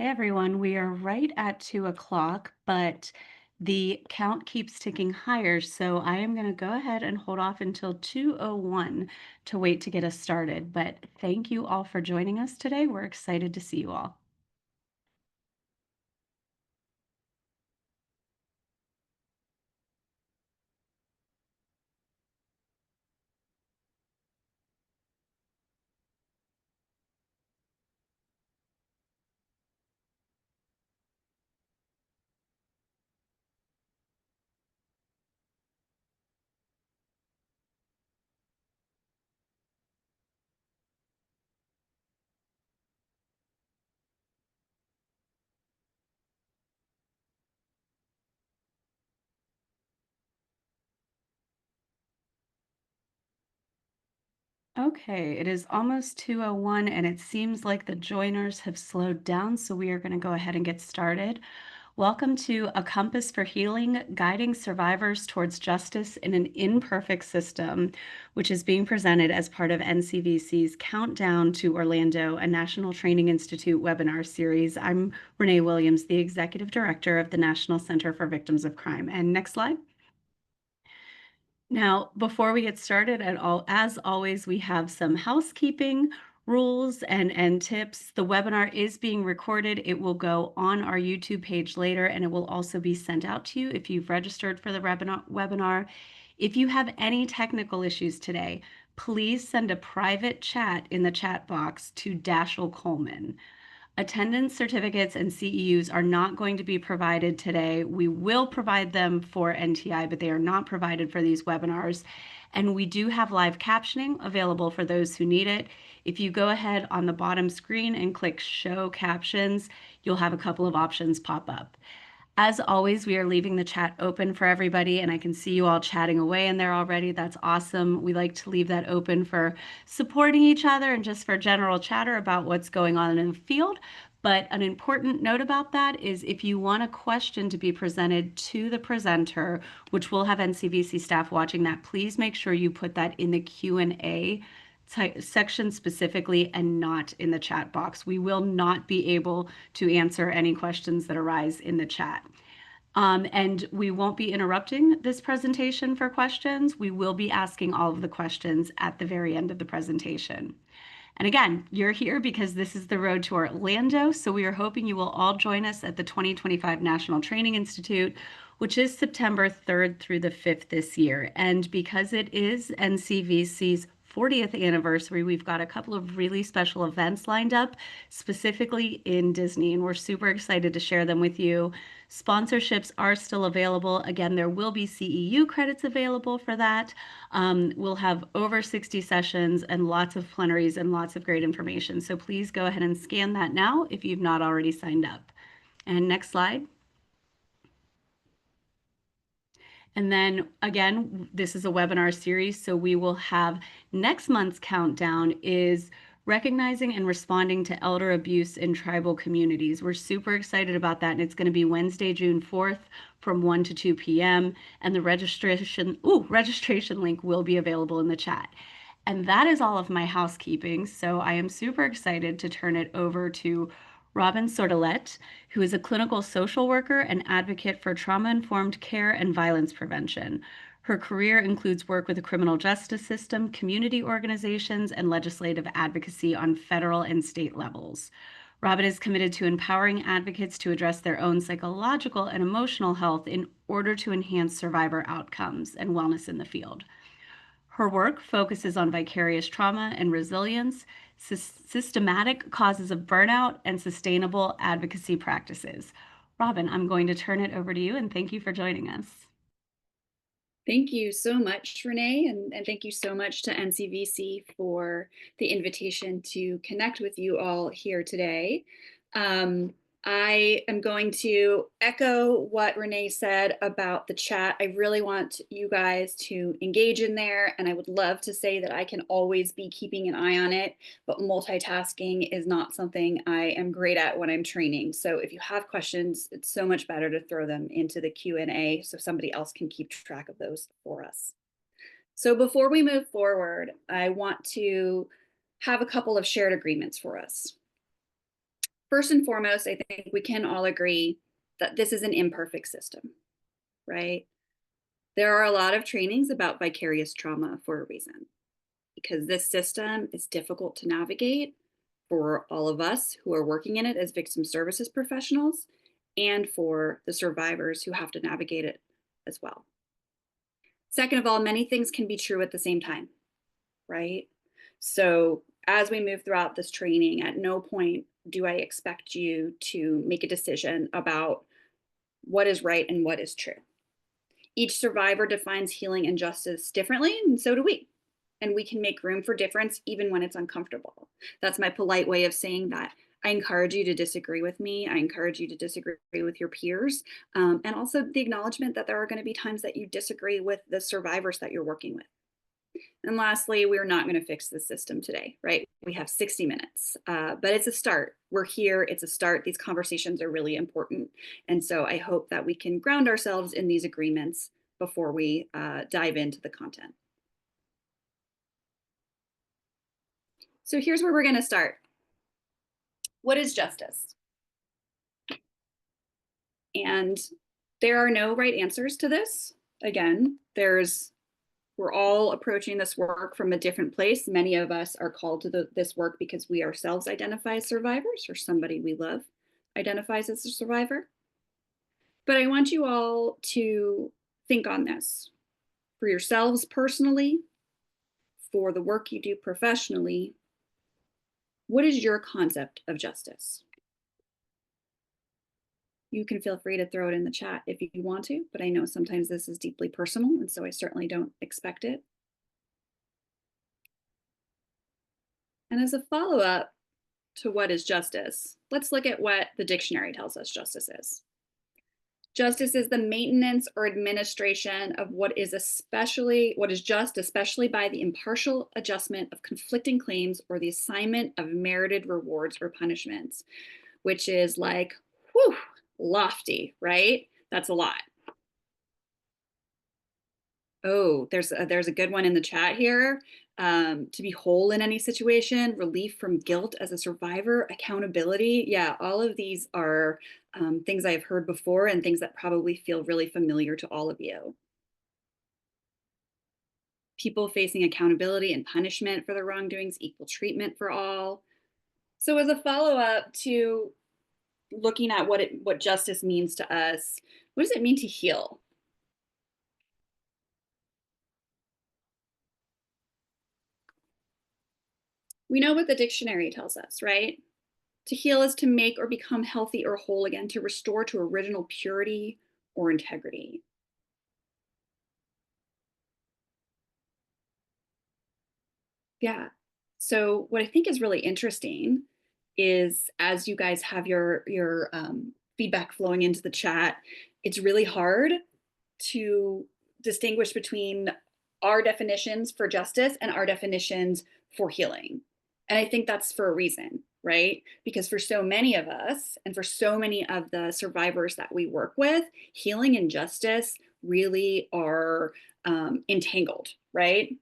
Hey everyone, we are right at 2 o'clock, but the count keeps ticking higher. So I am going to go ahead and hold off until 2:01 to wait to get us started. But thank you all for joining us today. We're excited to see you all. Okay, it is almost 2:01 and it seems like the joiners have slowed down, so we are going to go ahead and get started. Welcome to A Compass for Healing, Guiding Survivors Towards Justice in an Imperfect System, which is being presented as part of NCVC's Countdown to Orlando, a National Training Institute webinar series. I'm Renee Williams, the Executive Director of the National Center for Victims of Crime. And next slide. Now, before we get started at all, as always, we have some housekeeping rules and tips. The webinar is being recorded. It will go on our YouTube page later, and it will also be sent out to you if you've registered for the webinar. If you have any technical issues today, please send a private chat in the chat box to Dashiell Coleman. Attendance certificates and CEUs are not going to be provided today. We will provide them for NTI, but they are not provided for these webinars. And we do have live captioning available for those who need it. If you go ahead on the bottom screen and click Show Captions, you'll have a couple of options pop up. As always, we are leaving the chat open for everybody, and I can see you all chatting away in there already. That's awesome. We like to leave that open for supporting each other and just for general chatter about what's going on in the field. But an important note about that is if you want a question to be presented to the presenter, which we'll have NCVC staff watching that, please make sure you put that in the Q&A section specifically and not in the chat box. We will not be able to answer any questions that arise in the chat. And we won't be interrupting this presentation for questions. We will be asking all of the questions at the very end of the presentation. And again, you're here because this is the road to Orlando. So we are hoping you will all join us at the 2025 National Training Institute, which is September 3rd through the 5th this year. And because it is NCVC's 40th anniversary, we've got a couple of really special events lined up, specifically in Disney, and we're super excited to share them with you. Sponsorships are still available. Again, there will be CEU credits available for that. We'll have over 60 sessions and lots of plenaries and lots of great information. So please go ahead and scan that now if you've not already signed up. And next slide. And then again, this is a webinar series, so we will have next month's countdown is recognizing and responding to elder abuse in tribal communities. We're super excited about that, and it's going to be Wednesday, June 4th from 1 to 2 p.m. And the registration link will be available in the chat. And that is all of my housekeeping. So I am super excited to turn it over to Robin Sordelet, who is a clinical social worker and advocate for trauma-informed care and violence prevention. Her career includes work with the criminal justice system, community organizations, and legislative advocacy on federal and state levels. Robin is committed to empowering advocates to address their own psychological and emotional health in order to enhance survivor outcomes and wellness in the field. Her work focuses on vicarious trauma and resilience, systematic causes of burnout, and sustainable advocacy practices. Robin, I'm going to turn it over to you, and thank you for joining us. Thank you so much, Renee, and thank you so much to NCVC for the invitation to connect with you all here today. I am going to echo what Renee said about the chat. I really want you guys to engage in there, and I would love to say that I can always be keeping an eye on it, but multitasking is not something I am great at when I'm training. So if you have questions, it's so much better to throw them into the Q&A so somebody else can keep track of those for us. So before we move forward, I want to have a couple of shared agreements for us. First and foremost, I think we can all agree that this is an imperfect system, right? There are a lot of trainings about vicarious trauma for a reason, because this system is difficult to navigate for all of us who are working in it as victim services professionals and for the survivors who have to navigate it as well. Second of all, many things can be true at the same time, right? So as we move throughout this training, at no point do I expect you to make a decision about what is right and what is true. Each survivor defines healing and justice differently, and so do we. And we can make room for difference even when it's uncomfortable. That's my polite way of saying that. I encourage you to disagree with me. I encourage you to disagree with your peers. And also the acknowledgement that there are going to be times that you disagree with the survivors that you're working with. And lastly, we're not going to fix the system today, right? We have 60 minutes, but it's a start. We're here. It's a start. These conversations are really important. And so I hope that we can ground ourselves in these agreements before we dive into the content. So here's where we're going to start. What is justice? And there are no right answers to this. Again, we're all approaching this work from a different place. Many of us are called to this work because we ourselves identify as survivors, or somebody we love identifies as a survivor. But I want you all to think on this for yourselves personally, for the work you do professionally. What is your concept of justice? You can feel free to throw it in the chat if you want to, but I know sometimes this is deeply personal, and so I certainly don't expect it. And as a follow-up to what is justice, let's look at what the dictionary tells us justice is. Justice is the maintenance or administration of what is just, especially by the impartial adjustment of conflicting claims or the assignment of merited rewards or punishments, which is like, whew, lofty, right? That's a lot. Oh, there's a good one in the chat here. To be whole in any situation, relief from guilt as a survivor, accountability. Yeah, all of these are things I've heard before and things that probably feel really familiar to all of you. People facing accountability and punishment for their wrongdoings, equal treatment for all. So as a follow-up to looking at what justice means to us, what does it mean to heal? We know what the dictionary tells us, right? To heal is to make or become healthy or whole again, to restore to original purity or integrity. Yeah. So what I think is really interesting is as you guys have your feedback flowing into the chat, it's really hard to distinguish between our definitions for justice and our definitions for healing. And I think that's for a reason, right? Because for so many of us and for so many of the survivors that we work with, healing and justice really are entangled, right?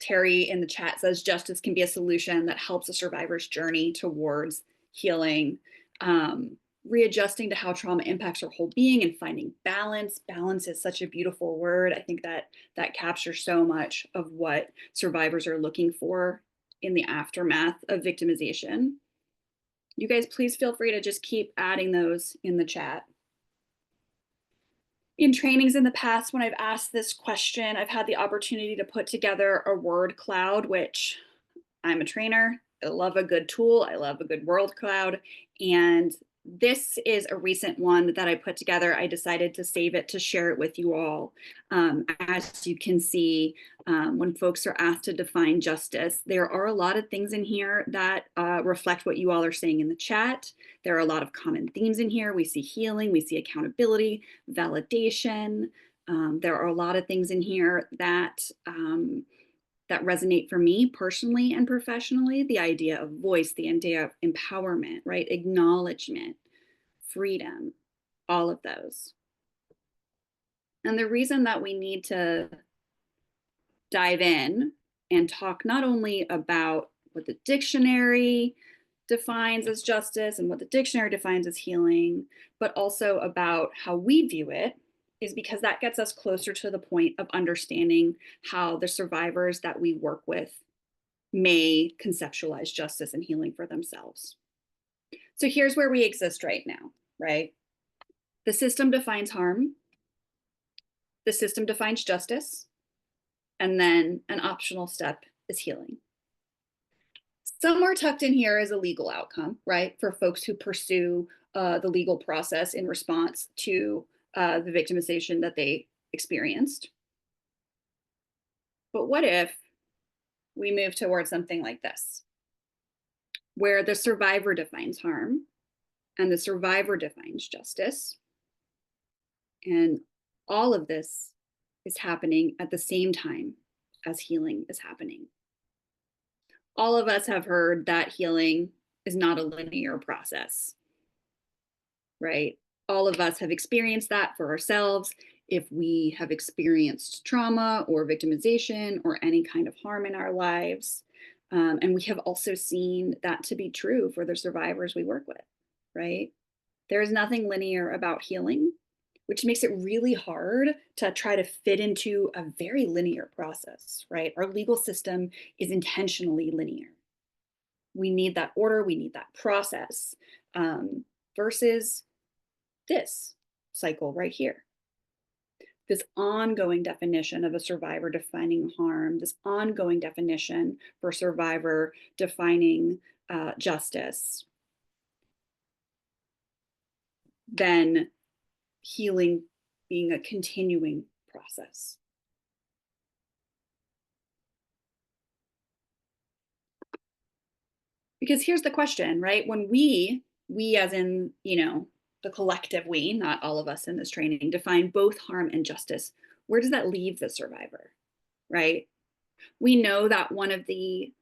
Terry in the chat says justice can be a solution that helps a survivor's journey towards healing. Readjusting to how trauma impacts our whole being and finding balance. Balance is such a beautiful word. I think that captures so much of what survivors are looking for in the aftermath of victimization. You guys, please feel free to just keep adding those in the chat. In trainings in the past, when I've asked this question, I've had the opportunity to put together a word cloud, which I'm a trainer. I love a good tool. I love a good word cloud. And this is a recent one that I put together. I decided to save it to share it with you all. As you can see, when folks are asked to define justice, there are a lot of things in here that reflect what you all are saying in the chat. There are a lot of common themes in here. We see healing, we see accountability, validation. There are a lot of things in here that that resonate for me personally and professionally. The idea of voice, the idea of empowerment, right? Acknowledgement, freedom, all of those. And the reason that we need to dive in and talk not only about what the dictionary defines as justice and what the dictionary defines as healing, but also about how we view it, is because that gets us closer to the point of understanding how the survivors that we work with may conceptualize justice and healing for themselves. So here's where we exist right now, right? The system defines harm, the system defines justice, and then an optional step is healing. Somewhere tucked in here is a legal outcome, right? For folks who pursue the legal process in response to the victimization that they experienced. But what if we move towards something like this, where the survivor defines harm and the survivor defines justice, and all of this is happening at the same time as healing is happening. All of us have heard that healing is not a linear process, right? All of us have experienced that for ourselves. If we have experienced trauma or victimization or any kind of harm in our lives. And we have also seen that to be true for the survivors we work with, right? There is nothing linear about healing, which makes it really hard to try to fit into a very linear process, right? Our legal system is intentionally linear. We need that order, we need that process, versus this cycle right here. This ongoing definition of a survivor defining harm, this ongoing definition for survivor defining justice, then healing being a continuing process. Because here's the question, right? When we as in, the collective we, not all of us in this training, define both harm and justice, where does that leave the survivor, right? We know that one of the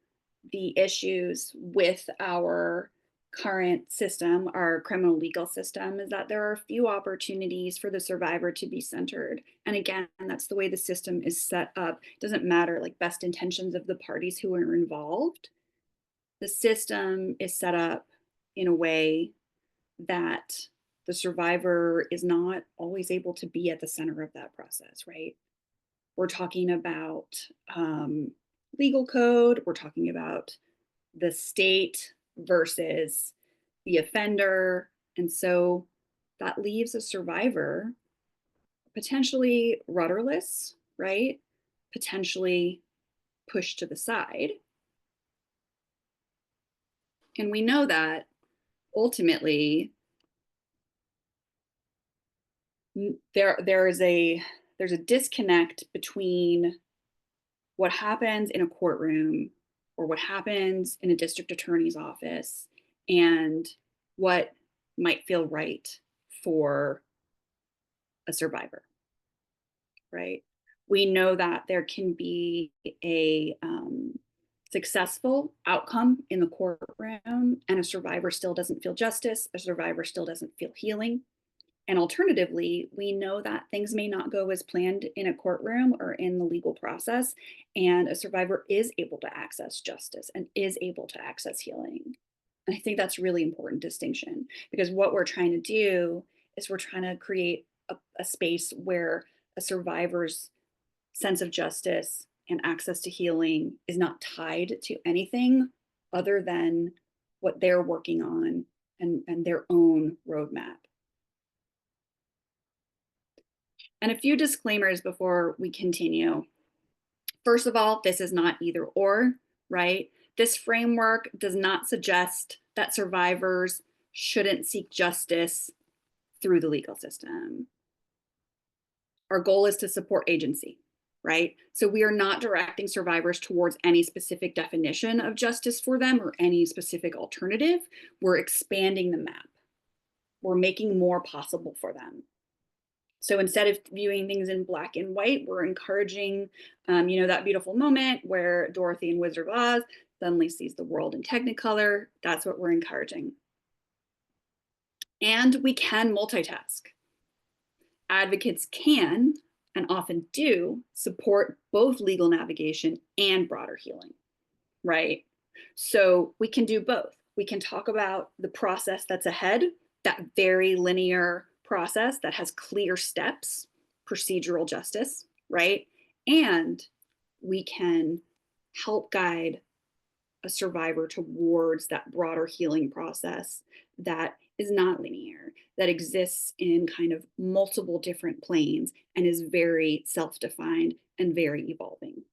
issues with our current system, our criminal legal system, is that there are few opportunities for the survivor to be centered. And again, that's the way the system is set up. It doesn't matter, like, best intentions of the parties who are involved. The system is set up in a way that the survivor is not always able to be at the center of that process, right? We're talking about legal code, we're talking about the state versus the offender. And so that leaves a survivor potentially rudderless, right? Potentially pushed to the side. And we know that ultimately there's a disconnect between what happens in a courtroom or what happens in a district attorney's office and what might feel right for a survivor, right? We know that there can be a successful outcome in the courtroom and a survivor still doesn't feel justice, a survivor still doesn't feel healing. And alternatively, we know that things may not go as planned in a courtroom or in the legal process, and a survivor is able to access justice and is able to access healing. And I think that's a really important distinction, because what we're trying to do is we're trying to create a space where a survivor's sense of justice and access to healing is not tied to anything other than what they're working on and their own roadmap. And a few disclaimers before we continue. First of all, this is not either or, right? This framework does not suggest that survivors shouldn't seek justice through the legal system. Our goal is to support agency, right? So we are not directing survivors towards any specific definition of justice for them or any specific alternative. We're expanding the map. We're making more possible for them. So instead of viewing things in black and white, we're encouraging, that beautiful moment where Dorothy in Wizard of Oz suddenly sees the world in Technicolor. That's what we're encouraging. And we can multitask. Advocates can, and often do, support both legal navigation and broader healing, right? So we can do both. We can talk about the process that's ahead, that very linear process that has clear steps, procedural justice, right? And we can help guide a survivor towards that broader healing process that is not linear, that exists in kind of multiple different planes and is very self defined and very evolving.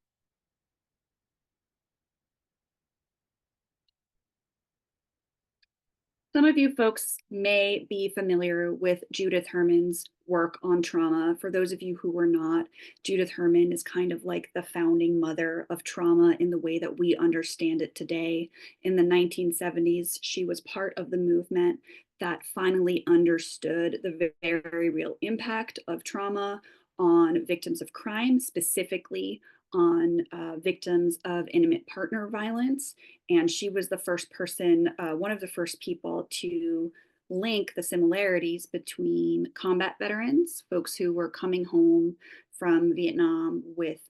Some of you folks may be familiar with Judith Herman's work on trauma. For those of you who were not, Judith Herman is kind of like the founding mother of trauma in the way that we understand it today. In the 1970s, she was part of the movement that finally understood the very real impact of trauma on victims of crime, specifically on victims of intimate partner violence. And she was the first person, one of the first people to link the similarities between combat veterans, folks who were coming home from Vietnam with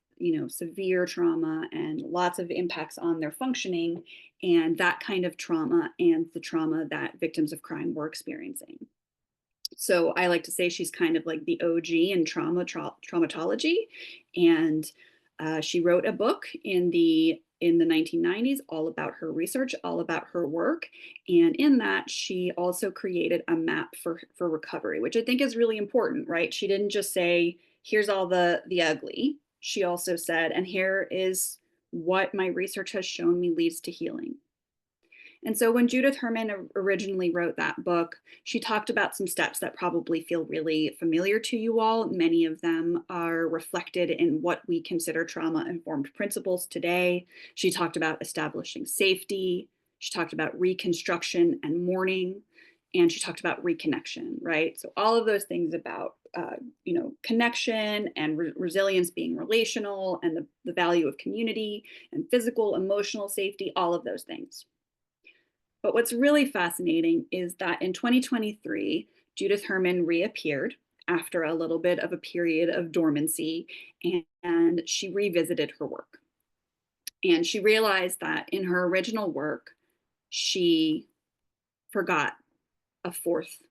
severe trauma and lots of impacts on their functioning, and that kind of trauma and the trauma that victims of crime were experiencing. So I like to say she's kind of like the OG in traumatology, and she wrote a book in the 1990s all about her research, all about her work, and in that she also created a map for recovery, which I think is really important, right? She didn't just say here's all the ugly. She also said, and here is what my research has shown me leads to healing. And so when Judith Herman originally wrote that book, she talked about some steps that probably feel really familiar to you all. Many of them are reflected in what we consider trauma-informed principles today. She talked about establishing safety. She talked about reconstruction and mourning. And she talked about reconnection, right? So all of those things about connection and resilience being relational, and the value of community and physical, emotional safety, all of those things. But what's really fascinating is that in 2023, Judith Herman reappeared after a little bit of a period of dormancy, and she revisited her work. And she realized that in her original work, she forgot a fourth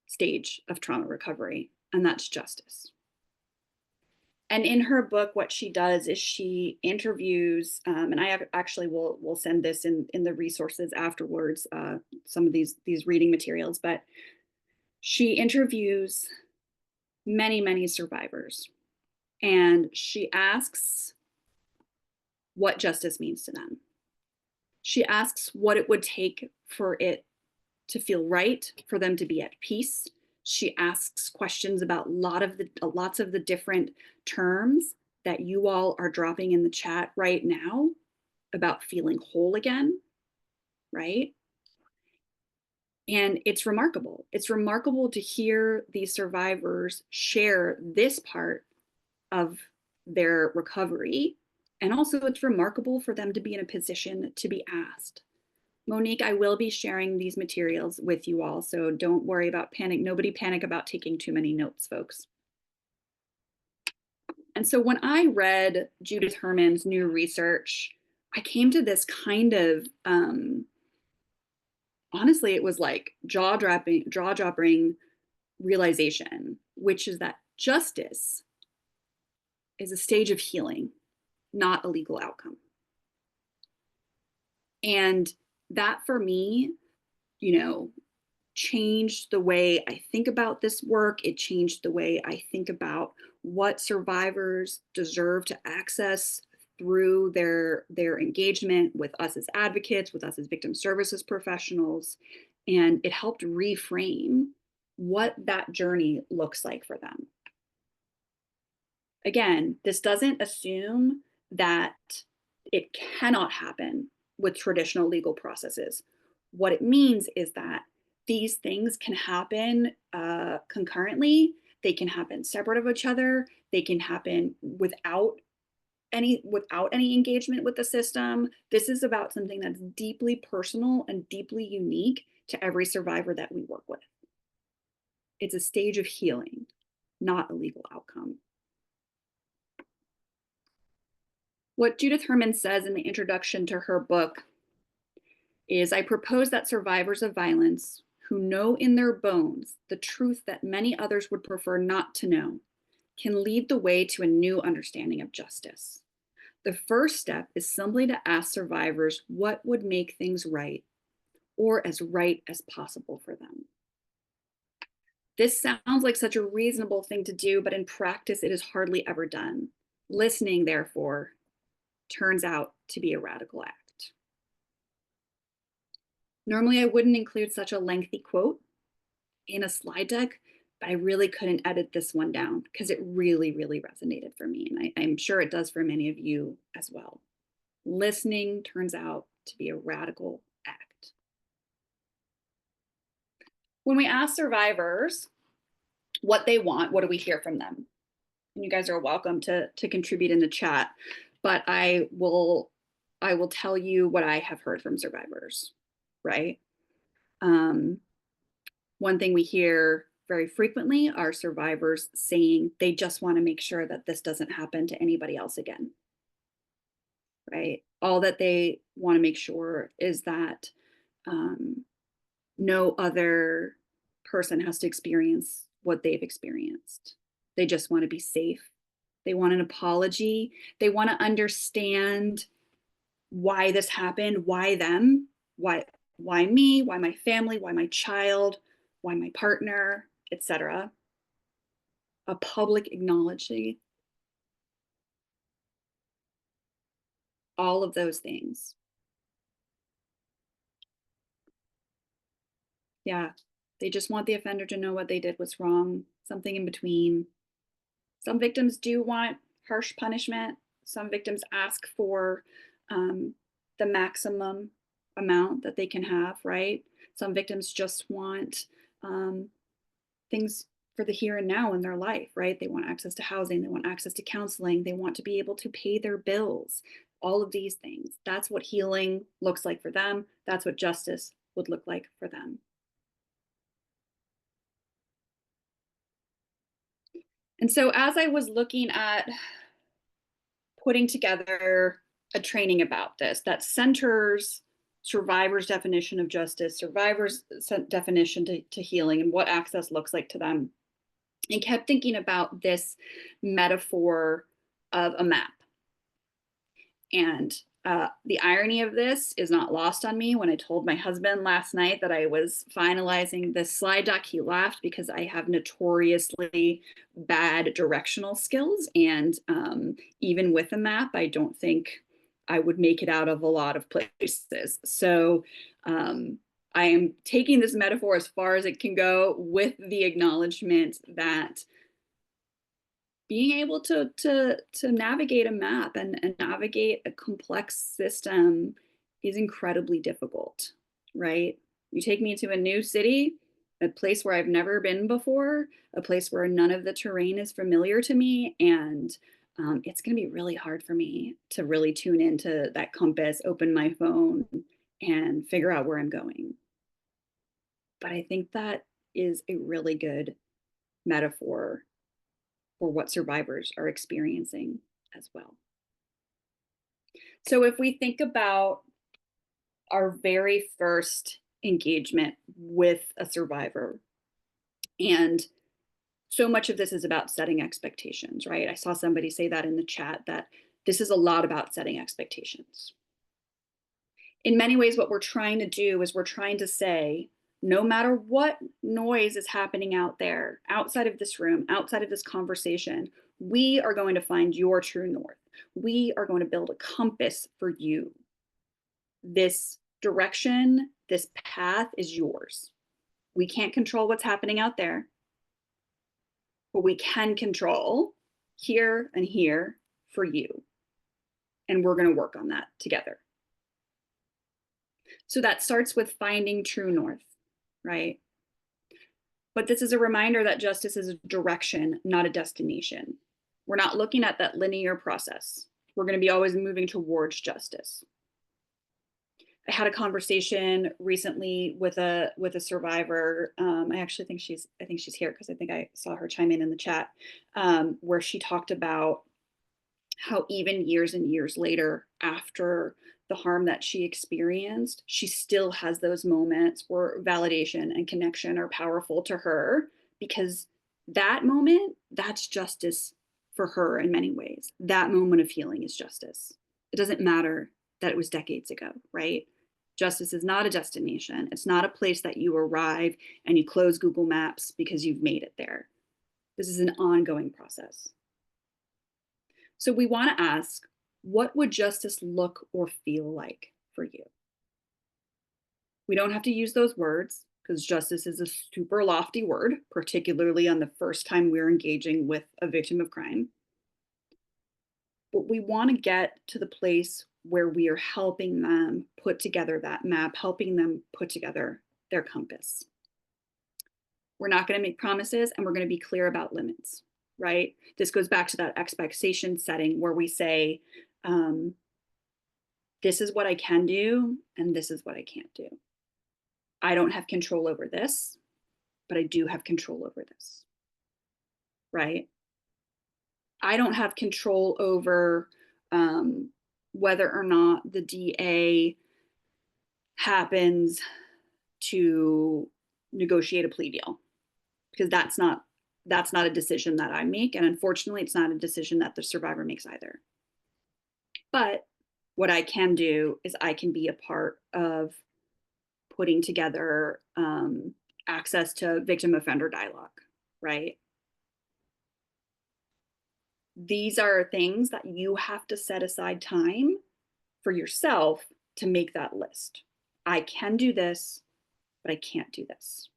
stage of trauma recovery, and that's justice. And in her book, what she does is she interviews, and I actually will send this in the resources afterwards, some of these reading materials, but she interviews many survivors, and she asks what justice means to them. She asks what it would take for it to feel right, for them to be at peace. She asks questions about lots of the different terms that you all are dropping in the chat right now about feeling whole again, right? And it's remarkable. It's remarkable to hear these survivors share this part of their recovery. And also, it's remarkable for them to be in a position to be asked. Monique, I will be sharing these materials with you all, so don't worry about panic. Nobody panic about taking too many notes, folks. And so when I read Judith Herman's new research, I came to this kind of, honestly, it was like jaw-dropping realization, which is that justice is a stage of healing, not a legal outcome. And that for me, changed the way I think about this work. It changed the way I think about what survivors deserve to access through their engagement with us as advocates, with us as victim services professionals. And it helped reframe what that journey looks like for them. Again, this doesn't assume that it cannot happen with traditional legal processes. What it means is that these things can happen concurrently. They can happen separate of each other. They can happen without any engagement with the system. This is about something that's deeply personal and deeply unique to every survivor that we work with. It's a stage of healing, not a legal outcome. What Judith Herman says in the introduction to her book is I propose that survivors of violence who know in their bones the truth that many others would prefer not to know can lead the way to a new understanding of justice. The first step is simply to ask survivors what would make things right or as right as possible for them. This sounds like such a reasonable thing to do, but in practice, it is hardly ever done. Listening, therefore, turns out to be a radical act. Normally, I wouldn't include such a lengthy quote in a slide deck, but I really couldn't edit this one down because it really, really resonated for me. And I'm sure it does for many of you as well. Listening turns out to be a radical act. When we ask survivors what they want, what do we hear from them? And you guys are welcome to contribute in the chat, but I will tell you what I have heard from survivors, right? One thing we hear very frequently are survivors saying they just want to make sure that this doesn't happen to anybody else again, right? All that they want to make sure is that no other person has to experience what they've experienced. They just want to be safe. They want an apology. They want to understand why this happened, why them, why me, why my family, why my child, why my partner, etc. A public acknowledging all of those things. Yeah, they just want the offender to know what they did was wrong, something in between. Some victims do want harsh punishment. Some victims ask for the maximum amount that they can have, right? Some victims just want things for the here and now in their life, right? They want access to housing, they want access to counseling, they want to be able to pay their bills, all of these things. That's what healing looks like for them. That's what justice would look like for them. And so as I was looking at putting together a training about this that centers survivors' definition of justice, survivors' definition to healing, and what access looks like to them, and kept thinking about this metaphor of a map. And the irony of this is not lost on me. When I told my husband last night that I was finalizing this slide deck, he laughed because I have notoriously bad directional skills. And even with a map, I don't think I would make it out of a lot of places. So I am taking this metaphor as far as it can go with the acknowledgement that being able to navigate a map and navigate a complex system is incredibly difficult, right? You take me to a new city, a place where I've never been before, a place where none of the terrain is familiar to me, and it's going to be really hard for me to really tune into that compass, open my phone, and figure out where I'm going. But I think that is a really good metaphor for what survivors are experiencing as well. So if we think about our very first engagement with a survivor, and so much of this is about setting expectations, right? I saw somebody say that in the chat, that this is a lot about setting expectations. In many ways, what we're trying to do is we're trying to say, no matter what noise is happening out there, outside of this room, outside of this conversation, we are going to find your true north. We are going to build a compass for you. This direction, this path is yours. We can't control what's happening out there, but we can control here and here for you. And we're going to work on that together. So that starts with finding true north, right? But this is a reminder that justice is a direction, not a destination. We're not looking at that linear process. We're going to be always moving towards justice. I had a conversation recently with a survivor. I actually think she's here because I think I saw her chime in the chat, where she talked about how even years and years later after the harm that she experienced, she still has those moments where validation and connection are powerful to her, because that moment, that's justice for her in many ways. That moment of healing is justice. It doesn't matter that it was decades ago, right? Justice is not a destination. It's not a place that you arrive and you close Google Maps because you've made it there. This is an ongoing process. So we want to ask, what would justice look or feel like for you? We don't have to use those words because justice is a super lofty word, particularly on the first time we're engaging with a victim of crime. But we want to get to the place where we are helping them put together that map, helping them put together their compass. We're not going to make promises, and we're going to be clear about limits, right? This goes back to that expectation setting where we say, this is what I can do, and this is what I can't do. I don't have control over this, but I do have control over this, right? I don't have control over whether or not the DA happens to negotiate a plea deal, because that's not a decision that I make, and unfortunately it's not a decision that the survivor makes either. But what I can do is I can be a part of putting together access to victim offender dialogue, right? These are things that you have to set aside time for yourself to make that list. I can do this, but I can't do this.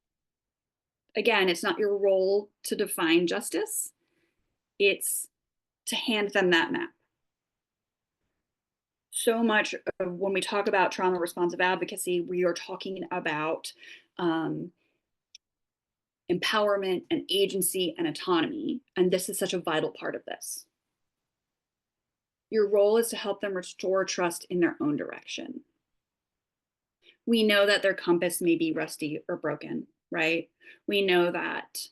Again, it's not your role to define justice, it's to hand them that map. So much of when we talk about trauma responsive advocacy, we are talking about empowerment and agency and autonomy. And this is such a vital part of this. Your role is to help them restore trust in their own direction. We know that their compass may be rusty or broken, right? We know that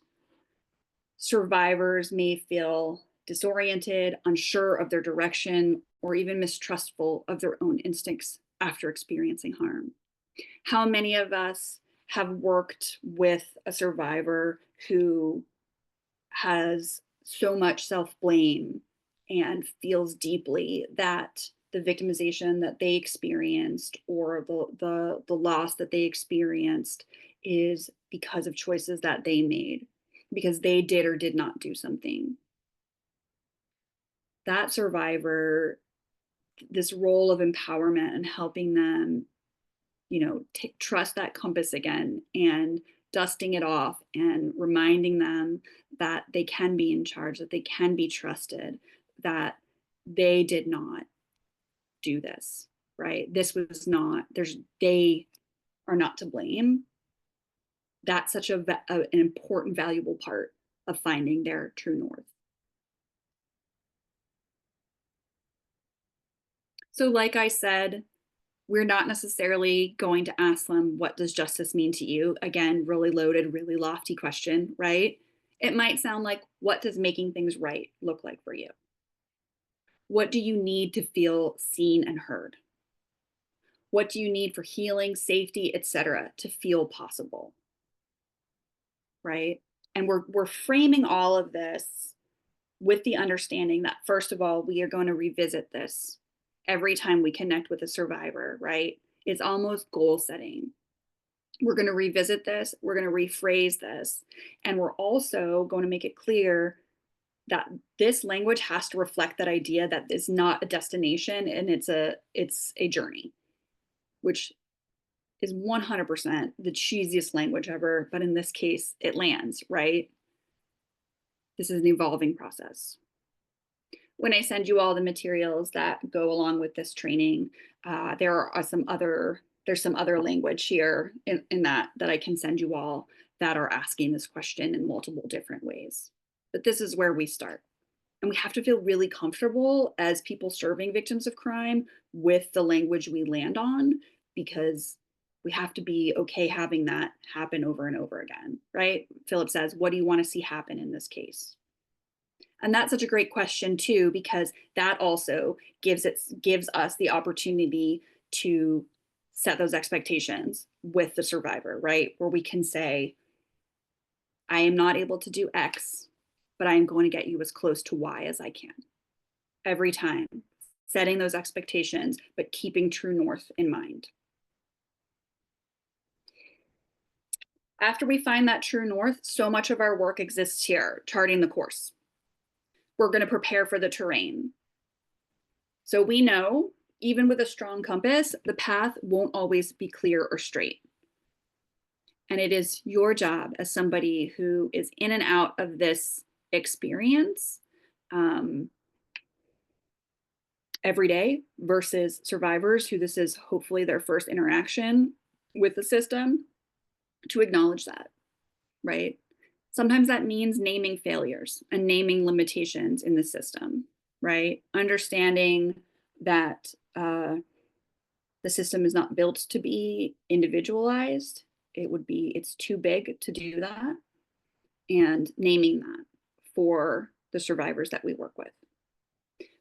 survivors may feel disoriented, unsure of their direction, or even mistrustful of their own instincts after experiencing harm. How many of us have worked with a survivor who has so much self-blame and feels deeply that the victimization that they experienced or the loss that they experienced is because of choices that they made, because they did or did not do something? That survivor, this role of empowerment and helping them, trust that compass again and dusting it off and reminding them that they can be in charge, that they can be trusted, that they did not do this, right? This was not, they are not to blame. That's such an important, valuable part of finding their true north. So, like I said, we're not necessarily going to ask them, what does justice mean to you? Again, really loaded, really lofty question, right? It might sound like, what does making things right look like for you? What do you need to feel seen and heard? What do you need for healing, safety, etc., to feel possible? Right? And we're framing all of this with the understanding that, first of all, we are going to revisit this every time we connect with a survivor, right? It's almost goal setting. We're going to revisit this, we're going to rephrase this, and we're also going to make it clear that this language has to reflect that idea that it's not a destination and it's a journey, which is 100% the cheesiest language ever, but in this case it lands, right? This is an evolving process. When I send you all the materials that go along with this training, there's some other language here in that I can send you all that are asking this question in multiple different ways. But this is where we start. And we have to feel really comfortable as people serving victims of crime with the language we land on, because we have to be okay having that happen over and over again, right? Philip says, what do you want to see happen in this case? And that's such a great question too, because that also gives us the opportunity to set those expectations with the survivor, right? Where we can say, I am not able to do X, but I am going to get you as close to Y as I can every time, setting those expectations, but keeping true north in mind. After we find that true north, so much of our work exists here, charting the course. We're going to prepare for the terrain. So we know, even with a strong compass, the path won't always be clear or straight. And it is your job as somebody who is in and out of this experience every day versus survivors who this is hopefully their first interaction with the system, to acknowledge that, right? Sometimes that means naming failures and naming limitations in the system, right? Understanding that the system is not built to be individualized. It's too big to do that, and naming that for the survivors that we work with.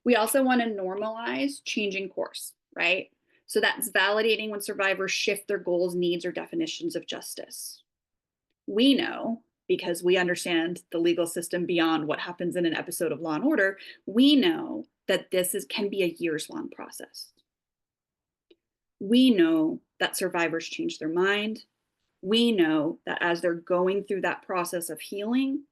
We also want to normalize changing course, right? So that's validating when survivors shift their goals, needs, or definitions of justice. We know, because we understand the legal system beyond what happens in an episode of Law and Order, we know that can be a years-long process. We know that survivors change their mind. We know that as they're going through that process of healing,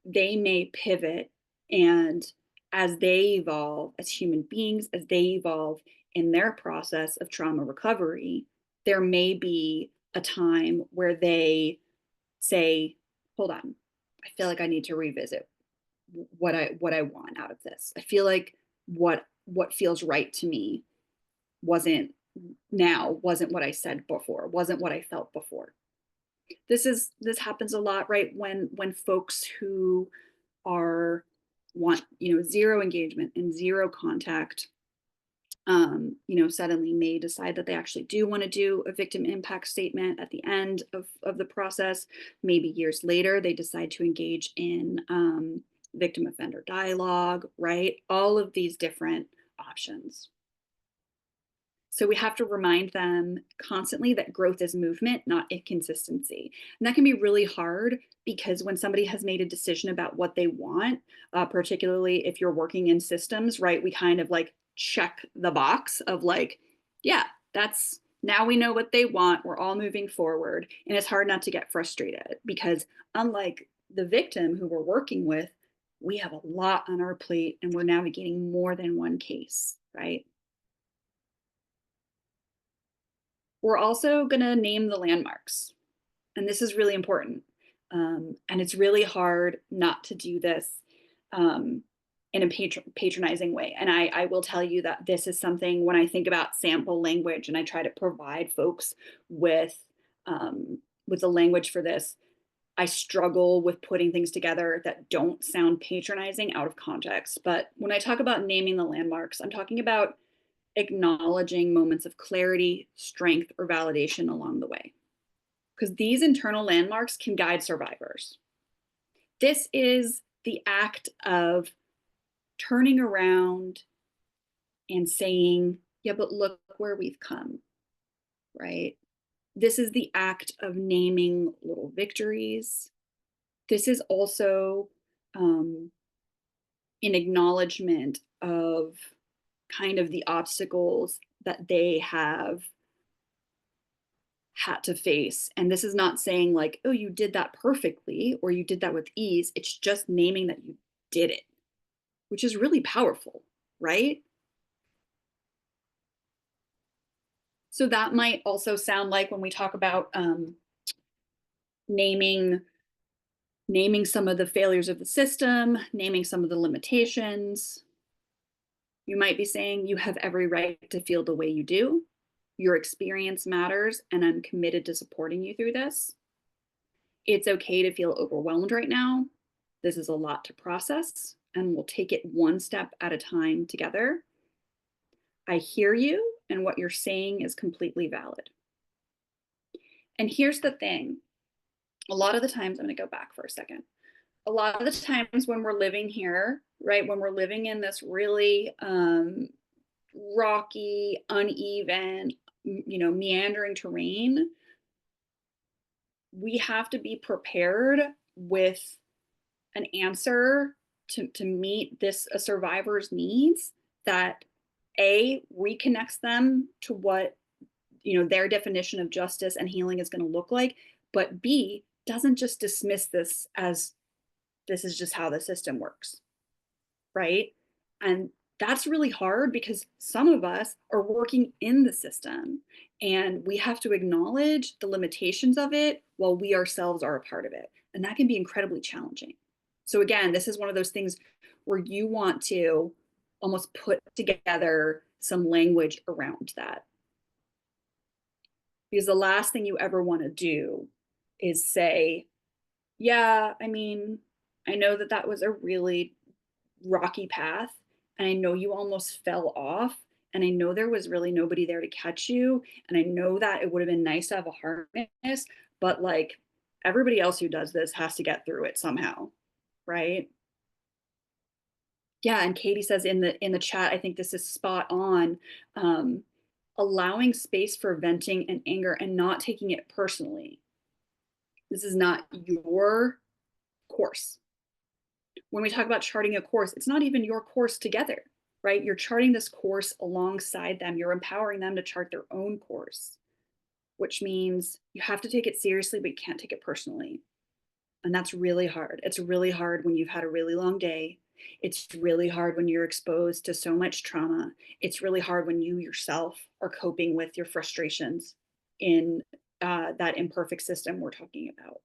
they may pivot, and as they evolve as human beings, as they evolve in their process of trauma recovery, there may be a time where they say, hold on, I feel like I need to revisit what I want out of this. I feel like what feels right to me wasn't what I said before, wasn't what I felt before. This happens a lot, right? When folks who want zero engagement and zero contact, suddenly may decide that they actually do want to do a victim impact statement at the end of the process. Maybe years later, they decide to engage in victim offender dialogue, right? All of these different options. So we have to remind them constantly that growth is movement, not inconsistency. And that can be really hard, because when somebody has made a decision about what they want, particularly if you're working in systems, right, we kind of like check the box of like, yeah, now we know what they want. We're all moving forward. And it's hard not to get frustrated, because unlike the victim who we're working with, we have a lot on our plate and we're navigating more than one case, right? We're also going to name the landmarks. And this is really important. And it's really hard not to do this in a patronizing way. And I will tell you that this is something, when I think about sample language and I try to provide folks with the language for this, I struggle with putting things together that don't sound patronizing out of context. But when I talk about naming the landmarks, I'm talking about acknowledging moments of clarity, strength, or validation along the way, because these internal landmarks can guide survivors. This is the act of turning around and saying, yeah, but look where we've come, right? This is the act of naming little victories. This is also an acknowledgement of kind of the obstacles that they have had to face. And this is not saying like, oh, you did that perfectly or you did that with ease. It's just naming that you did it, which is really powerful, right? So that might also sound like, when we talk about naming some of the failures of the system, naming some of the limitations, you might be saying, you have every right to feel the way you do. Your experience matters, and I'm committed to supporting you through this. It's okay to feel overwhelmed right now. This is a lot to process, and we'll take it one step at a time together. I hear you, and what you're saying is completely valid. And here's the thing. A lot of the times, I'm going to go back for a second. a lot of the times when we're living here, right, when we're living in this really rocky, uneven, meandering terrain, we have to be prepared with an answer to meet this a survivor's needs that a reconnects them to what their definition of justice and healing is going to look like, but b doesn't just dismiss this as this is just how the system works, right? And that's really hard because some of us are working in the system and we have to acknowledge the limitations of it while we ourselves are a part of it. And that can be incredibly challenging. So, again, this is one of those things where you want to almost put together some language around that. Because the last thing you ever want to do is say, yeah, I mean, I know that that was a really rocky path, and I know you almost fell off, and I know there was really nobody there to catch you, and I know that it would have been nice to have a harness, but like everybody else who does this has to get through it somehow, right? Yeah, and Katie says in the chat, I think this is spot on. um, Allowing space for venting and anger and not taking it personally. This is not your course. When we talk about charting a course, it's not even your course together, right? You're charting this course alongside them. You're empowering them to chart their own course, which means you have to take it seriously, but you can't take it personally. And that's really hard. It's really hard when you've had a really long day. It's really hard when you're exposed to so much trauma. It's really hard when you yourself are coping with your frustrations in that imperfect system we're talking about.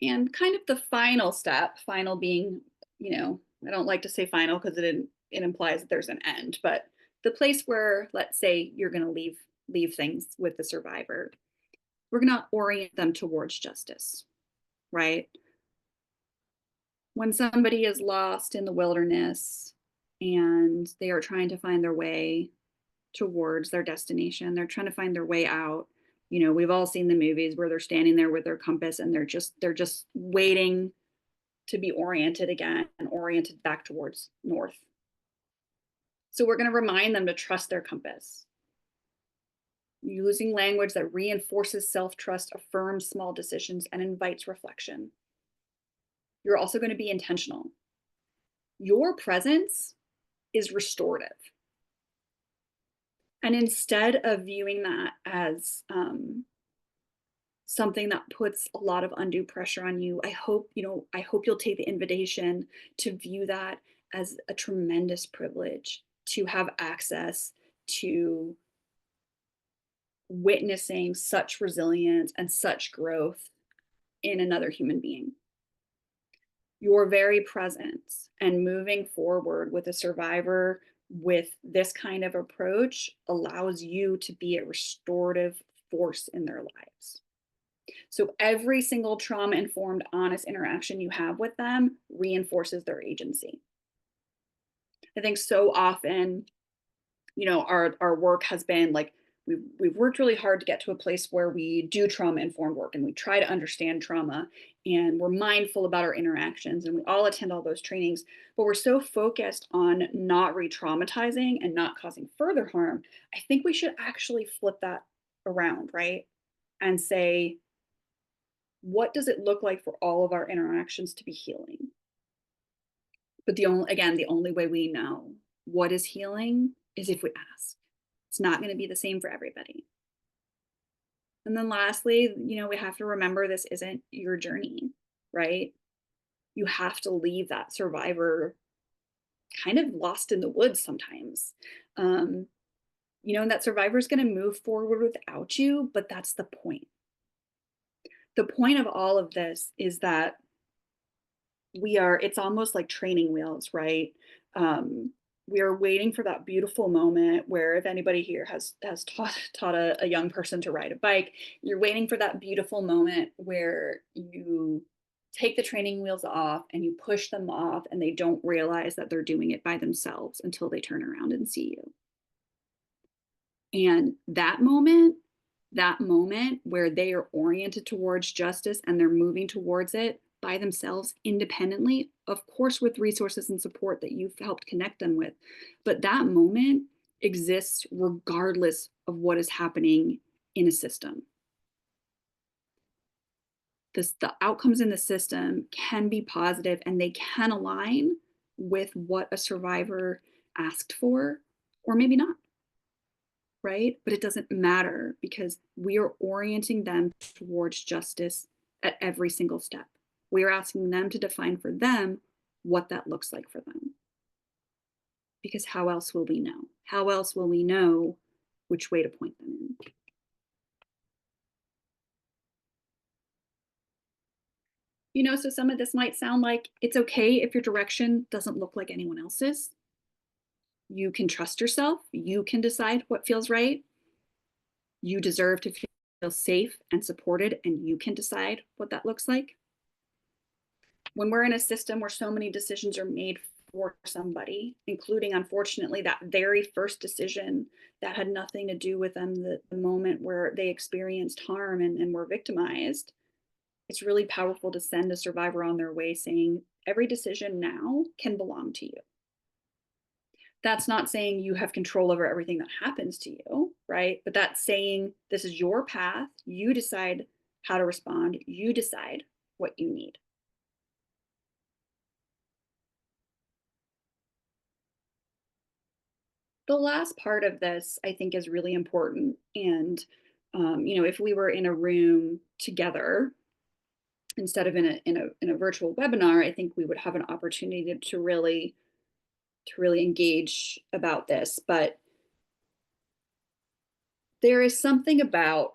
And kind of the final step, final being, I don't like to say final because it implies that there's an end, but the place where, let's say, you're going to leave things with the survivor, we're going to orient them towards justice, right? When somebody is lost in the wilderness and they are trying to find their way towards their destination, they're trying to find their way out. We've all seen the movies where they're standing there with their compass and they're just waiting to be oriented again and oriented back towards north. So we're going to remind them to trust their compass. Using language that reinforces self-trust, affirms small decisions, and invites reflection. You're also going to be intentional. Your presence is restorative. And instead of viewing that as something that puts a lot of undue pressure on you, I hope you'll take the invitation to view that as a tremendous privilege to have access to witnessing such resilience and such growth in another human being. Your very presence and moving forward with a survivor with this kind of approach allows you to be a restorative force in their lives. So every single trauma-informed, honest interaction you have with them reinforces their agency. I think so often, our work has been like, we've worked really hard to get to a place where we do trauma-informed work and we try to understand trauma and we're mindful about our interactions and we all attend all those trainings, but we're so focused on not re-traumatizing and not causing further harm. I think we should actually flip that around, right? And say, what does it look like for all of our interactions to be healing? But the only way we know what is healing is if we ask. It's not going to be the same for everybody. And then lastly, we have to remember this isn't your journey, right? You have to leave that survivor kind of lost in the woods sometimes. And that survivor is going to move forward without you, but that's the point. The point of all of this is that it's almost like training wheels, right? We are waiting for that beautiful moment where, if anybody here has taught a young person to ride a bike, you're waiting for that beautiful moment where you take the training wheels off and you push them off and they don't realize that they're doing it by themselves until they turn around and see you. And that moment that moment where they are oriented towards justice and they're moving towards it by themselves independently, of course, with resources and support that you've helped connect them with. But that moment exists regardless of what is happening in a system. The outcomes in the system can be positive and they can align with what a survivor asked for, or maybe not, right? But it doesn't matter because we are orienting them towards justice at every single step. We are asking them to define for them what that looks like for them. Because how else will we know? How else will we know which way to point them in? So some of this might sound like it's okay if your direction doesn't look like anyone else's. You can trust yourself. You can decide what feels right. You deserve to feel safe and supported, and you can decide what that looks like. When we're in a system where so many decisions are made for somebody, including, unfortunately, that very first decision that had nothing to do with them, the moment where they experienced harm and were victimized, it's really powerful to send a survivor on their way saying, every decision now can belong to you. That's not saying you have control over everything that happens to you, right? But that's saying this is your path. You decide how to respond. You decide what you need. The last part of this, I think, is really important. And, if we were in a room together instead of in a virtual webinar, I think we would have an opportunity to really engage about this. But there is something about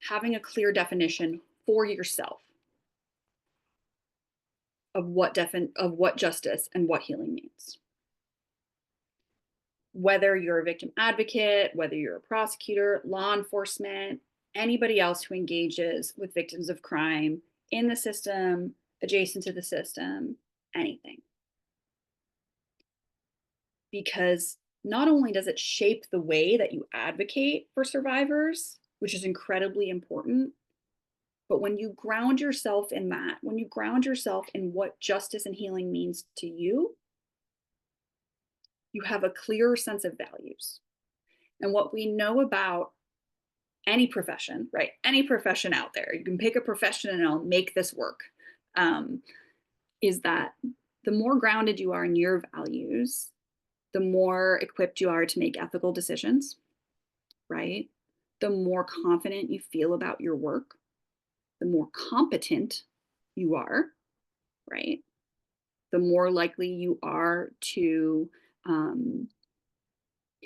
having a clear definition for yourself of what justice and what healing means. Whether you're a victim advocate, whether you're a prosecutor, law enforcement, anybody else who engages with victims of crime in the system, adjacent to the system, anything. Because not only does it shape the way that you advocate for survivors, which is incredibly important, but when you ground yourself in that, when you ground yourself in what justice and healing means to you have a clearer sense of values. And what we know about any profession, right? Any profession out there, you can pick a profession and it'll make this work, is that the more grounded you are in your values, the more equipped you are to make ethical decisions, right? The more confident you feel about your work, the more competent you are, right? The more likely you are to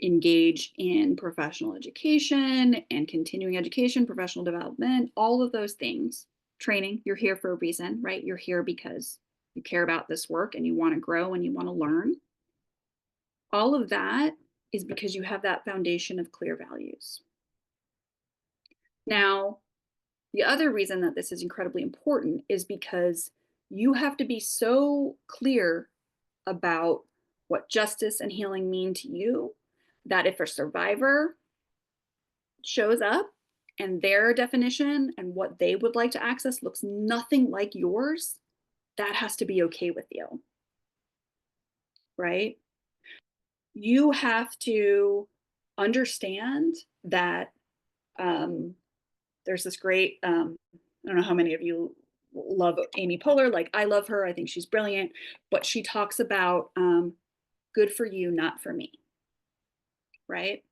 engage in professional education and continuing education, professional development, all of those things. Training, you're here for a reason, right? You're here because you care about this work and you want to grow and you want to learn. All of that is because you have that foundation of clear values. Now, the other reason that this is incredibly important is because you have to be so clear about what justice and healing mean to you that if a survivor shows up and their definition and what they would like to access looks nothing like yours, that has to be okay with you, right? You have to understand that there's this great, I don't know how many of you love Amy Poehler, like I love her, I think she's brilliant, but she talks about good for you, not for me, right?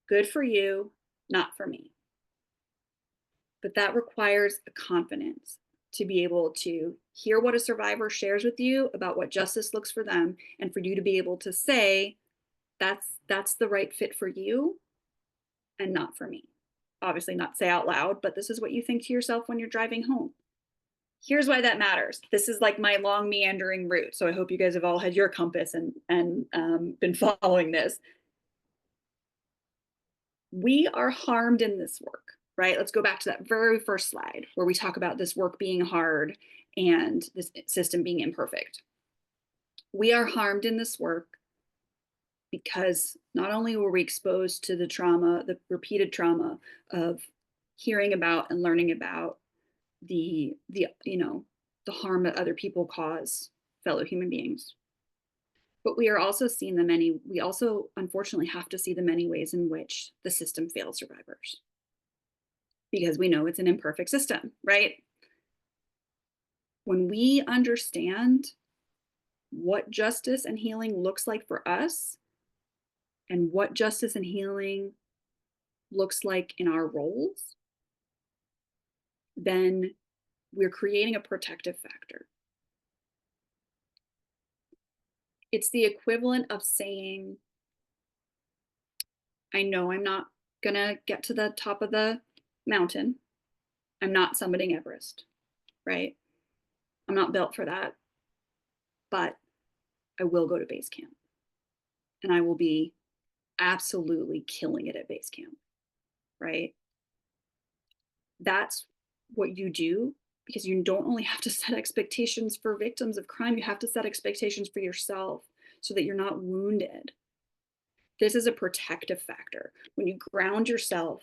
Good for you, not for me. But that requires a confidence to be able to hear what a survivor shares with you about what justice looks for them, and for you to be able to say, that's the right fit for you and not for me. Obviously not say out loud, but this is what you think to yourself when you're driving home. Here's why that matters. This is like my long meandering route. So I hope you guys have all had your compass and been following this. We are harmed in this work, right? Let's go back to that very first slide where we talk about this work being hard and this system being imperfect. We are harmed in this work because not only were we exposed to the trauma, the repeated trauma of hearing about and learning about the the harm that other people cause fellow human beings, but we are also seeing the many, we also unfortunately have to see the many ways in which the system fails survivors, because we know it's an imperfect system, right? When we understand what justice and healing looks like for us and what justice and healing looks like in our roles, then we're creating a protective factor. It's the equivalent of saying, I know I'm not going to get to the top of the mountain. I'm not summiting Everest, right? I'm not built for that, but I will go to base camp and I will be absolutely killing it at base camp, right? That's what you do, because you don't only have to set expectations for victims of crime, you have to set expectations for yourself so that you're not wounded. This is a protective factor. When you ground yourself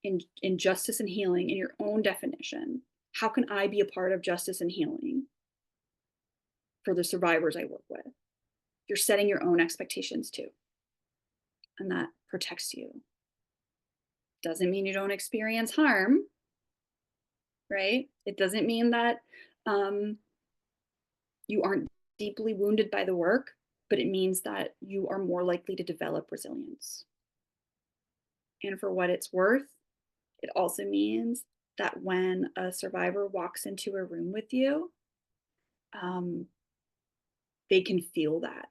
in justice and healing in your own definition, how can I be a part of justice and healing for the survivors I work with? You're setting your own expectations too, and that protects you. Doesn't mean you don't experience harm, right? It doesn't mean that um, you aren't deeply wounded by the work, but it means that you are more likely to develop resilience. And for what it's worth, it also means that when a survivor walks into a room with you, um, they can feel that,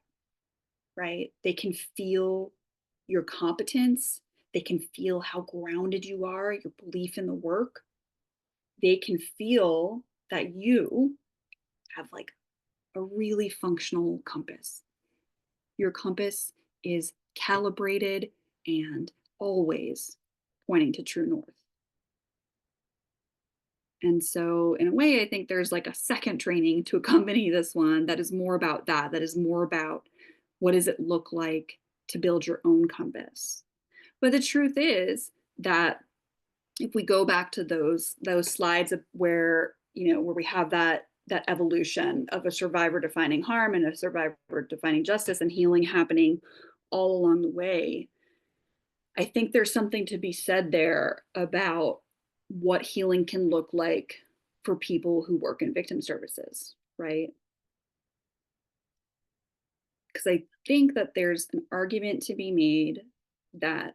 right? They can feel your competence. They can feel how grounded you are, your belief in the work. They can feel that you have like a really functional compass. Your compass is calibrated and always pointing to true north. And so, in a way, I think there's like a second training to accompany this one that is more about that, that is more about what does it look like to build your own compass. But the truth is that if we go back to those slides of where, where we have that evolution of a survivor defining harm and a survivor defining justice and healing happening all along the way, I think there's something to be said there about what healing can look like for people who work in victim services, right? Because I think that there's an argument to be made that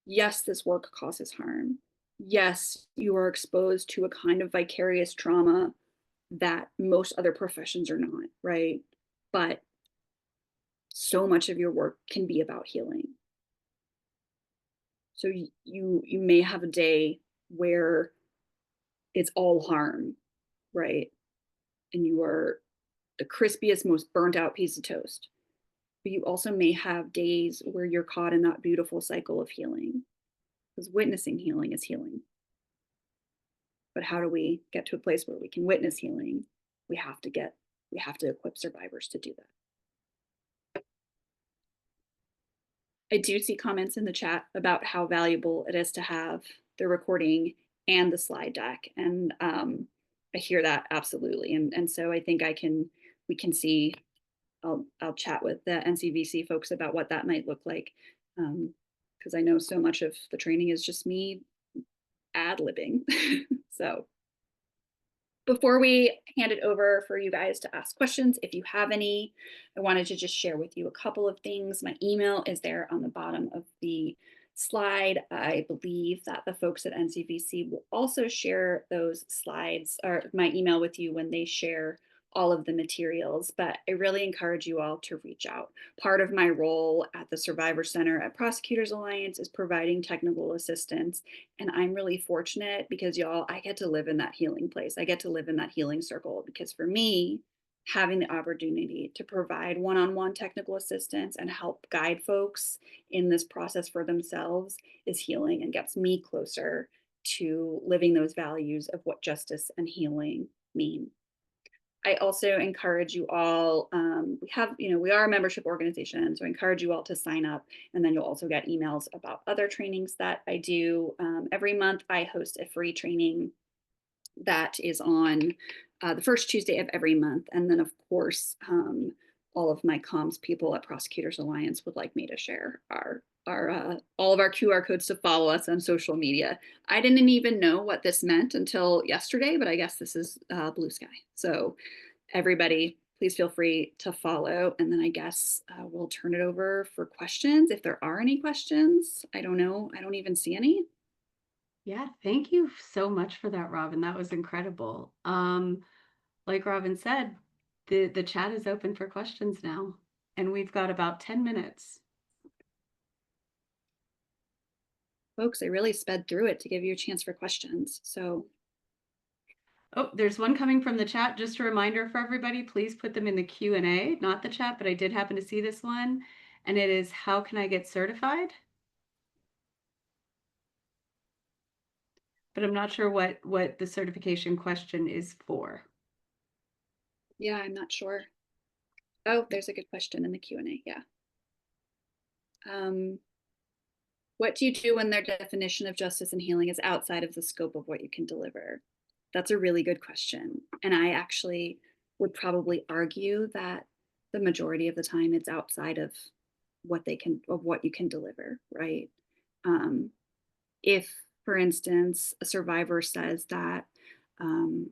yes, this work causes harm. Yes, you are exposed to a kind of vicarious trauma that most other professions are not, right? But so much of your work can be about healing. So you may have a day where it's all harm, right? And you are the crispiest, most burnt out piece of toast. But you also may have days where you're caught in that beautiful cycle of healing, because witnessing healing is healing. But how do we get to a place where we can witness healing? We have to equip survivors to do that. I do see comments in the chat about how valuable it is to have the recording and the slide deck. And I hear that absolutely. And so I think we can see, I'll chat with the NCVC folks about what that might look like. Because I know so much of the training is just me ad-libbing. So before we hand it over for you guys to ask questions, if you have any, I wanted to just share with you a couple of things. My email is there on the bottom of the slide. I believe that the folks at NCVC will also share those slides or my email with you when they share all of the materials, but I really encourage you all to reach out. Part of my role at the Survivor Center at Prosecutors Alliance is providing technical assistance. And I'm really fortunate because y'all, I get to live in that healing place. I get to live in that healing circle because for me, having the opportunity to provide one-on-one technical assistance and help guide folks in this process for themselves is healing and gets me closer to living those values of what justice and healing mean. I also encourage you all, we are a membership organization, so I encourage you all to sign up. And then you'll also get emails about other trainings that I do. Every month, I host a free training that is on the first Tuesday of every month. And then, of course, all of my comms people at Prosecutors Alliance would like me to share our all of our QR codes to follow us on social media. I didn't even know what this meant until yesterday, but I guess this is blue sky. So everybody, please feel free to follow. And then I guess we'll turn it over for questions if there are any questions. I don't know. I don't even see any. Yeah, thank you so much for that, Robin. That was incredible. Like Robin said, the chat is open for questions now, and we've got about 10 minutes. Folks, I really sped through it to give you a chance for questions. So Oh, there's one coming from the chat. Just a reminder for everybody, please put them in the Q&A, not the chat, but I did happen to see this one. And it is, how can I get certified? But I'm not sure what the certification question is for. yeah, I'm not sure. Oh, there's a good question in the Q&A. Yeah. Um, what do you do when their definition of justice and healing is outside of the scope of what you can deliver? That's a really good question. And I actually would probably argue that the majority of the time it's outside of what you can deliver, right? Um, if, for instance, a survivor says that um,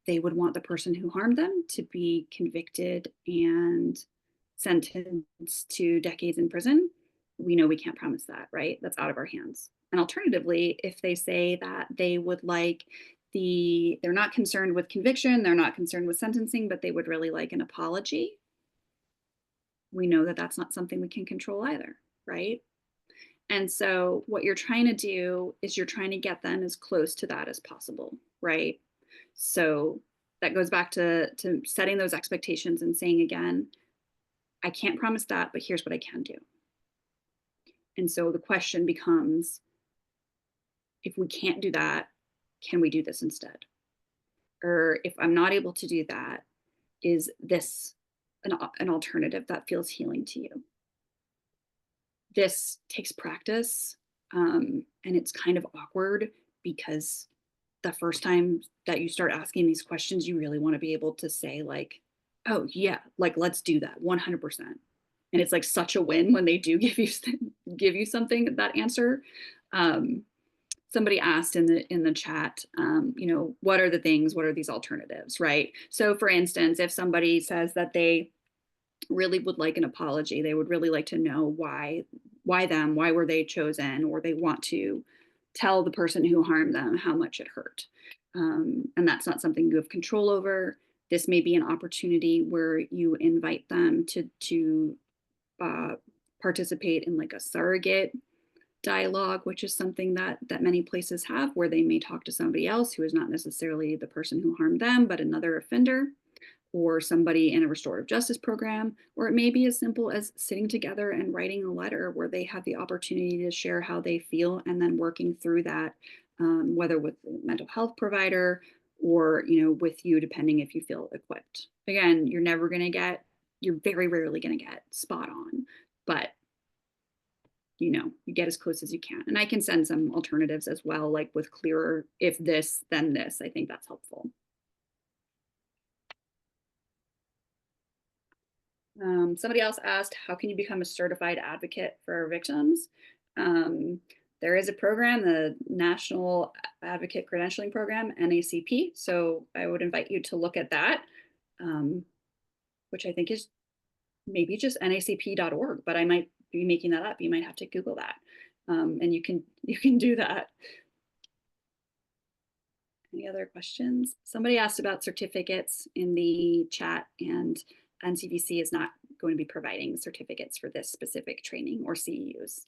they would want the person who harmed them to be convicted and sentenced to decades in prison, we know we can't promise that, right? That's out of our hands. And alternatively, if they say that they would like they're not concerned with conviction, they're not concerned with sentencing, but they would really like an apology, we know that that's not something we can control either, right? And so what you're trying to do is you're trying to get them as close to that as possible, right? So that goes back to setting those expectations and saying again, I can't promise that, but here's what I can do. And so the question becomes, if we can't do that, can we do this instead? Or if I'm not able to do that, is this an alternative that feels healing to you? This takes practice, and it's kind of awkward because the first time that you start asking these questions, you really want to be able to say like, oh yeah, like let's do that 100%. And it's like such a win when they do give you something, that answer. um, Somebody asked in the chat, what are the things, what are these alternatives, right? So for instance, if somebody says that they really would like an apology, they would really like to know why were they chosen, or they want to tell the person who harmed them how much it hurt. And that's not something you have control over. This may be an opportunity where you invite them to uh, participate in like a surrogate dialogue, which is something that many places have, where they may talk to somebody else who is not necessarily the person who harmed them, but another offender, or somebody in a restorative justice program, or it may be as simple as sitting together and writing a letter where they have the opportunity to share how they feel, and then working through that, whether with a mental health provider or with you, depending if you feel equipped. Again, you're very rarely going to get spot on, but you get as close as you can. And I can send some alternatives as well, like with clearer, if this, then this. I think that's helpful. Somebody else asked, how can you become a certified advocate for victims? There is a program, the National Advocate Credentialing Program, NACP. So I would invite you to look at that, which I think is maybe just nacp.org, but I might be making that up. You might have to Google that, and you can do that. Any other questions? Somebody asked about certificates in the chat, and NCVC is not going to be providing certificates for this specific training or CEUs.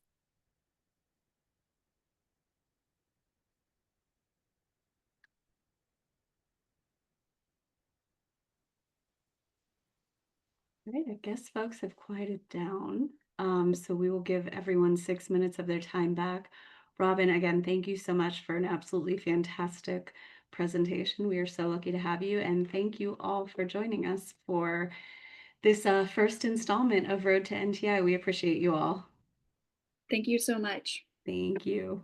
All right, I guess folks have quieted down. So we will give everyone 6 minutes of their time back. Robin, again, thank you so much for an absolutely fantastic presentation. We are so lucky to have you, and thank you all for joining us for this first installment of Road to NTI. We appreciate you all. Thank you so much. Thank you.